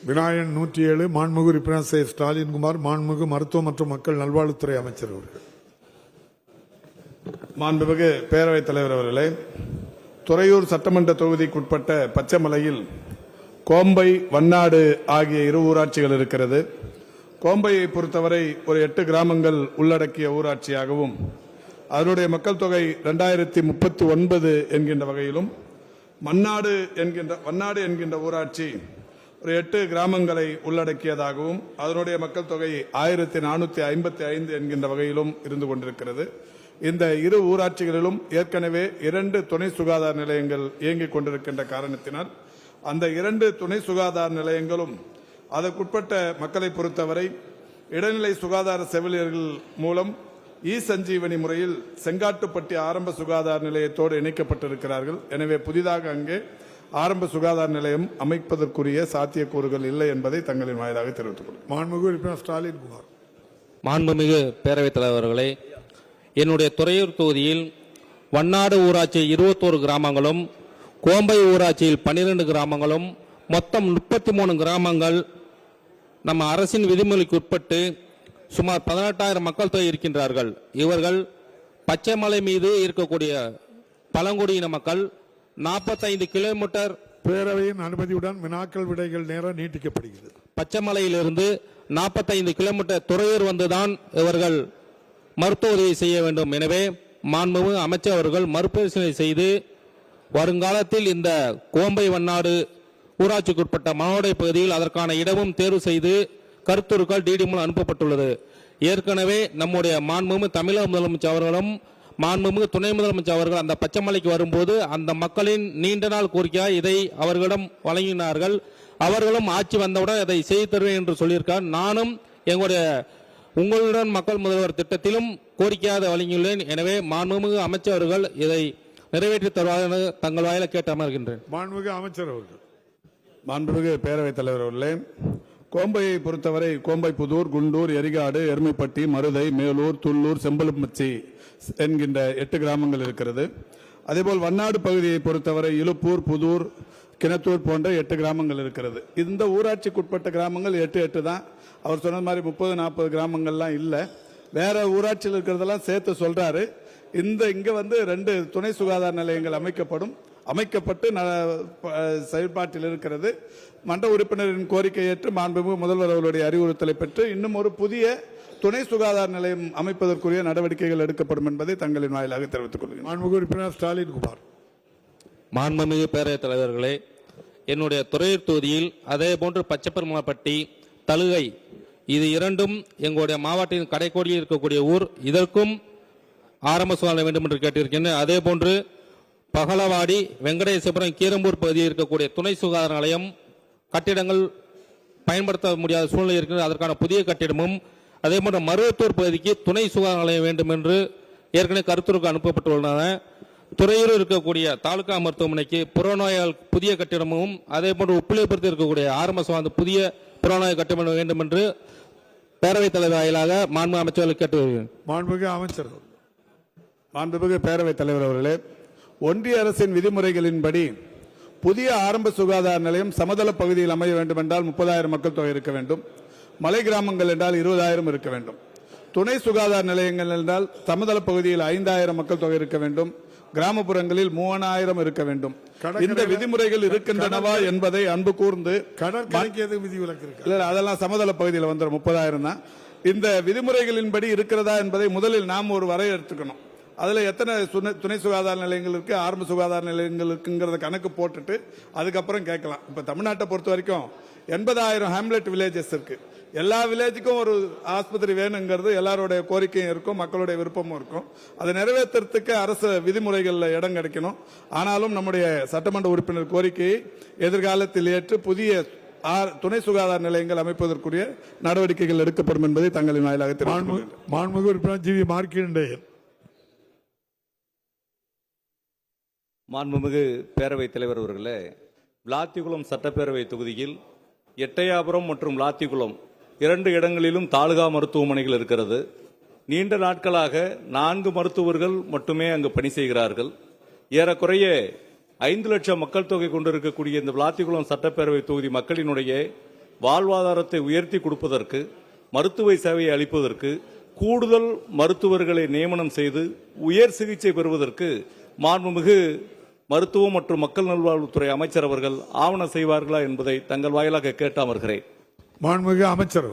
விநாயகன் 107 மாண்புமிகு உறுப்பினர் சே. ஸ்டாலின்குமார் மாண்புமிகு மருத்துவ மற்றும் மக்கள் நல்வாழ்வுத்துறை அமைச்சர் அவர்கள். மாண்புமிகு பேரவைத் தலைவர் அவர்களே, துறையூர் சட்டமன்ற தொகுதிக்குட்பட்ட பச்சைமலையில் கோம்பை, வண்ணாடு ஆகிய இரு ஊராட்சிகள் இருக்கிறது. கோம்பையை பொறுத்தவரை ஒரு 8 கிராமங்கள் உள்ளடக்கிய ஊராட்சியாகவும் அதனுடைய மக்கள் தொகை 2039 என்கின்ற வகையிலும், வண்ணாடு என்கின்ற ஊராட்சி ஒரு 8 கிராமங்களை உள்ளடக்கியதாகவும் அதனுடைய மக்கள் தொகை 1455 என்கின்ற வகையிலும் இருந்து கொண்டிருக்கிறது. இந்த இரு ஊராட்சிகளிலும் ஏற்கனவே 2 துணை சுகாதார நிலையங்கள் இயங்கிக் கொண்டிருக்கின்ற காரணத்தினால் அந்த 2 துணை சுகாதார நிலையங்களும் அதற்குட்பட்ட மக்களை பொறுத்தவரை இடைநிலை சுகாதார செவிலியர்கள் மூலம் சஞ்சீவனி முறையில் செங்காட்டுப்பட்டி ஆரம்ப சுகாதார நிலையத்தோடு இணைக்கப்பட்டிருக்கிறார்கள். எனவே புதிதாக அங்கே ஆரம்ப சுகாதார நிலையம் அமைப்பதற்குரிய சாத்தியக்கூறுகள் இல்லை என்பதை தங்களின் வாயிலாக தெரிவித்துக் கொள்கிறேன். மாண்புமிகு உறுப்பினர் ஸ்டாலின்குமார். மாண்புமிகு பேரவைத் தலைவர்களே, என்னுடைய துறையூர் தொகுதியில் வண்ணாடு ஊராட்சி 21 கிராமங்களும், கோம்பை ஊராட்சியில் 12 கிராமங்களும், மொத்தம் 33 கிராமங்கள் நம்ம அரசின் விதிமுறைக்கு உட்பட்டு சுமார் 18,000 மக்கள் தொகை இருக்கின்றார்கள். இவர்கள் பச்சைமலை மீது இருக்கக்கூடிய பழங்குடியின மக்கள். 45 கிலோமீட்டர் பேரவையின் அனுமதியுடன் வினாக்கள் விடைகள் நேரம் நீட்டிக்கப்படுகிறது. பச்சைமலையிலிருந்து 45 கிலோமீட்டர் துறையூர் வந்துதான் இவர்கள் மருத்துவ உதவி செய்ய வேண்டும். எனவே மாண்புமிகு அமைச்சர் அவர்கள் மறுபரிசீலனை செய்து வருங்காலத்தில் இந்த கோம்பை வண்ணாடு ஊராட்சிக்குட்பட்ட மனோடை பகுதியில் அதற்கான இடமும் தேர்வு செய்து கருத்துருக்கள் டிடி மூலம் அனுப்பப்பட்டுள்ளது. ஏற்கனவே நம்முடைய மாண்புமிகு தமிழக முதலமைச்சர் அவர்களும் மாண்புமிகு துணை முதலமைச்சர் அவர்கள் அந்த பச்சைமலைக்கு வரும்போது அந்த மக்களின் நீண்ட நாள் கோரிக்கையாக இதை அவர்களிடம் வழங்கினார்கள். அவர்களும் ஆட்சி வந்தவுடன் அதை செய்து தருவேன் என்று சொல்லியிருக்கார். நானும் எங்களுடைய உங்களுடன் மக்கள் முதல்வர் திட்டத்திலும் கோரிக்கையாக வழங்கியுள்ளேன். எனவே மாண்புமிகு அமைச்சர் அவர்கள் இதை நிறைவேற்றி தருவார்கள் தங்கள் வாயில கேட்டு அமர்கின்றேன். மாண்புமிகு அமைச்சர் அவர்கள். மாண்புமிகு பேரவைத் தலைவர் அவர்களே, கோம்பையை பொறுத்தவரை கோம்பை புதூர், குண்டூர், எரிகாடு, எருமைப்பட்டி, மருதை, மேலூர், துள்ளூர், செம்பலுமச்சி என்கின்ற 8 கிராமங்கள் இருக்கிறது. அதேபோல் வண்ணாடு பகுதியை பொறுத்தவரை இலுப்பூர், புதூர், கிணத்தூர் போன்ற 8 கிராமங்கள் இருக்கிறது. இந்த ஊராட்சிக்குட்பட்ட கிராமங்கள் 8 தான். அவர் சொன்ன மாதிரி 30-40 கிராமங்கள்லாம் இல்லை. வேற ஊராட்சியில் இருக்கிறதெல்லாம் சேர்த்து சொல்றாரு. இங்க 2 துணை சுகாதார நிலையங்கள் அமைக்கப்பட்டு செயல்பாட்டில் இருக்கிறது. மன்ற உறுப்பினரின் கோரிக்கை ஏற்று மாண்புமிகு முதல்வர் அவர்களுடைய அறிவுறுத்தலை பெற்று இன்னும் ஒரு புதிய துணை சுகாதார நிலையம் அமைப்பதற்குரிய நடவடிக்கைகள் எடுக்கப்படும் என்பதை தங்களின் வாயிலாக தெரிவித்துக் கொள்கிறேன். மாண்புமிகு உறுப்பினர் ஸ்டாலின்குமார். மாண்புமிகு பேரவைத் தலைவர்களே, என்னுடைய துறையூர் தொகுதியில் அதே போன்று பச்சைப்பெருமாள்பட்டி, தலுகை இது 2ம் எங்களுடைய மாவட்டத்தின் கடைக்கோடியில் இருக்கக்கூடிய ஊர். இதற்கும் ஆரம்ப சுகாதாரம் வேண்டும் என்று கேட்டிருக்கின்றேன். அதே போன்று பகலவாடி, வெங்கடேசபுரம், கீரம்பூர் பகுதியில் இருக்கக்கூடிய துணை சுகாதார நிலையம் கட்டிடங்கள் பயன்படுத்த முடியாத சூழ்நிலை இருக்கிறது. அதற்கான புதிய கட்டிடமும், அதே போன்று மருவத்தூர் பகுதிக்கு துணை சுகாதார நிலையம் வேண்டும் என்று ஏற்கனவே கருத்துருக்கு அனுப்பப்பட்டுள்ளன. துறையூரில் இருக்கக்கூடிய தாலுகா மருத்துவமனைக்கு புறநோயால் புதிய கட்டிடமும், அதே போன்று உப்பிலியபுரத்தில் இருக்கக்கூடிய ஆரம்ப சுகாதார புதிய புறநோய் கட்டிடம் வேண்டும் என்று பேரவைத் தலைவர் வாயிலாக மாண்புமிகு அமைச்சர்கள் கேட்டு வருகிறேன். மாண்புமிகு அமைச்சர். மாண்புமிகு பேரவைத் தலைவர் அவர்களே, ஒன்றிய அரசின் விதிமுறைகளின்படி புதிய ஆரம்ப சுகாதார நிலையம் சமதள பகுதியில் அமைய வேண்டும் என்றால் 30,000 மக்கள் தொகை இருக்க வேண்டும். மலை கிராமங்கள் என்றால் 20,000 இருக்க வேண்டும். துணை சுகாதார நிலையங்கள் என்றால் சமதள பகுதியில் 5,000 மக்கள் தொகை இருக்க வேண்டும். கிராமப்புறங்களில் 3,000 இருக்க வேண்டும். இந்த விதிமுறைகள் இருக்கின்றனவா என்பதை அன்பு கூர்ந்து அதெல்லாம் சமதள பகுதியில் வந்துடும் 30,000 தான். இந்த விதிமுறைகளின்படி இருக்கிறதா என்பதை முதலில் நாம் ஒரு வரையறுத்துக்கணும். அதில் எத்தனை துணை சுகாதார நிலையங்கள் இருக்கு, ஆரம்ப சுகாதார நிலையங்கள் இருக்குங்கிறத கணக்கு போட்டுட்டு அதுக்கப்புறம் கேட்கலாம். இப்போ தமிழ்நாட்டை பொறுத்த வரைக்கும் 80,000 ஹேம்லெட் வில்லேஜஸ் இருக்கு. எல்லா வில்லேஜுக்கும் ஒரு ஆஸ்பத்திரி வேணுங்கிறது எல்லாருடைய கோரிக்கையும் இருக்கும், மக்களுடைய விருப்பமும் இருக்கும். அதை நிறைவேற்றுறதுக்கு அரசு விதிமுறைகளில் இடம் கிடைக்கணும். ஆனாலும் நம்முடைய சட்டமன்ற உறுப்பினர் கோரிக்கையை எதிர்காலத்தில் ஏற்று புதிய துணை சுகாதார நிலையங்கள் அமைப்பதற்குரிய நடவடிக்கைகள் எடுக்கப்படும் என்பதை தங்களின் வாயிலாக தெரிவித்துக் மாண்புமிகு உறுப்பினர் ஜி. மார்க்கண்டேயன். மாண்புமிகு பேரவைத் தலைவர் அவர்களே, விளாத்திகுளம் சட்டப்பேரவை தொகுதியில் எட்டயாபுரம் மற்றும் விளாத்திகுளம் 2 இடங்களிலும் தாலுகா மருத்துவமனைகள் இருக்கிறது. நீண்ட நாட்களாக 4 மருத்துவர்கள் மட்டுமே அங்கு பணி செய்கிறார்கள். ஏறக்குறைய 5 லட்சம் மக்கள் தொகை கொண்டிருக்கக்கூடிய இந்த விளாத்திகுளம் சட்டப்பேரவை தொகுதி மக்களினுடைய வாழ்வாதாரத்தை உயர்த்தி கொடுப்பதற்கு, மருத்துவ சேவையை அளிப்பதற்கு, கூடுதல் மருத்துவர்களை நியமனம் செய்து உயர் சிகிச்சை பெறுவதற்கு மாண்புமிகு மருத்துவம் மற்றும் மக்கள் நல்வாழ்வுத்துறை அமைச்சர் அவர்கள் ஆவணம் செய்வார்களா என்பதை தங்கள் வாயிலாக கேட்டு அமர்கிறேன். மாண்புமிகு அமைச்சர்.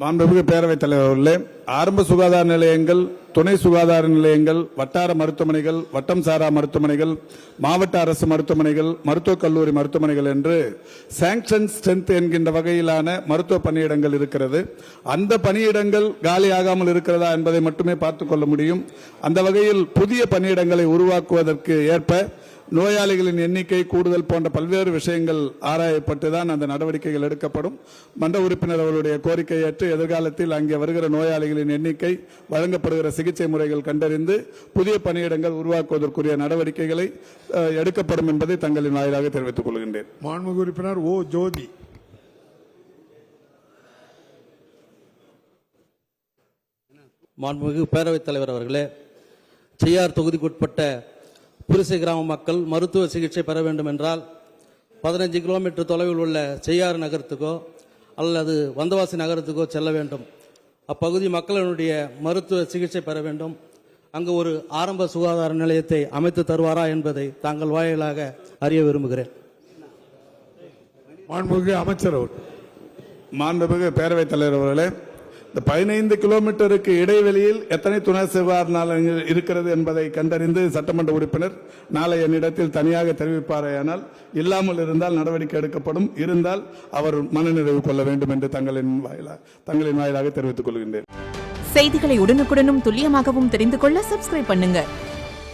மாண்புமிகு பேரவைத் தலைவர் அவர்களே, ஆரம்ப சுகாதார நிலையங்கள், துணை சுகாதார நிலையங்கள், வட்டார மருத்துவமனைகள், வட்டம் சாரா மருத்துவமனைகள், மாவட்ட அரசு மருத்துவமனைகள், மருத்துவக் கல்லூரி மருத்துவமனைகள் என்று சாங்ஷன் ஸ்ட்ரென்த் என்கின்ற வகையிலான மருத்துவ பணியிடங்கள் இருக்கிறது. அந்த பணியிடங்கள் காலியாகாமல் இருக்கிறதா என்பதை மட்டுமே பார்த்துக் கொள்ள முடியும். அந்த வகையில் புதிய பணியிடங்களை உருவாக்குவதற்கு ஏற்ப நோயாளிகளின் எண்ணிக்கை கூடுதல் போன்ற பல்வேறு விஷயங்கள் ஆராயப்பட்டுதான் அந்த நடவடிக்கைகள் எடுக்கப்படும். மன்ற உறுப்பினர் அவர்களுடைய கோரிக்கை ஏற்று எதிர்காலத்தில் அங்கே வருகிற நோயாளிகளின் எண்ணிக்கை, வழங்கப்படுகிற சிகிச்சை முறைகள் கண்டறிந்து புதிய பணியிடங்கள் உருவாக்குவதற்குரிய நடவடிக்கைகளை எடுக்கப்படும் என்பதை தங்களின் வாயிலாக தெரிவித்துக் கொள்கின்றேன். மாண்புமிகு உறுப்பினர் ஓ ஜோதி. மாண்புமிகு பேரவைத் தலைவர் அவர்களே, செய்யார் தொகுதிக்குட்பட்ட புரிசை கிராம மக்கள் மருத்துவ சிகிச்சை பெற வேண்டும் என்றால் 15 கிலோமீட்டர் தொலைவில் உள்ள செய்யாறு நகரத்துக்கோ அல்லது வந்தவாசி நகரத்துக்கோ செல்ல வேண்டும். அப்பகுதி மக்களினுடைய மருத்துவ சிகிச்சை பெற வேண்டும். அங்கு ஒரு ஆரம்ப சுகாதார நிலையத்தை அமைத்து தருவாரா என்பதை தாங்கள் வாயிலாக அறிய விரும்புகிறேன். மாண்புமிகு அமைச்சர் அவர். மாண்புமிகு பேரவைத் தலைவர் அவர்களே, இந்த 15 கிலோமீட்டருக்கு இடைவெளியில் எத்தனை துணை சுகாதார நிலையங்கள் இருக்கிறது என்பதை கண்டறிந்து சட்டமன்ற உறுப்பினர் நாளை என்னிடத்தில் தனியாக தெரிவிப்பாரேயானால், இல்லாமல் இருந்தால் நடவடிக்கை எடுக்கப்படும், இருந்தால் அவர் மனநிறைவு கொள்ள வேண்டும் என்று தங்களின் வாயிலாக தெரிவித்துக் கொள்கின்றேன். செய்திகளை உடனுக்குடனும் துல்லியமாகவும் தெரிந்து கொள்ள சப்ஸ்கிரைப் பண்ணுங்க.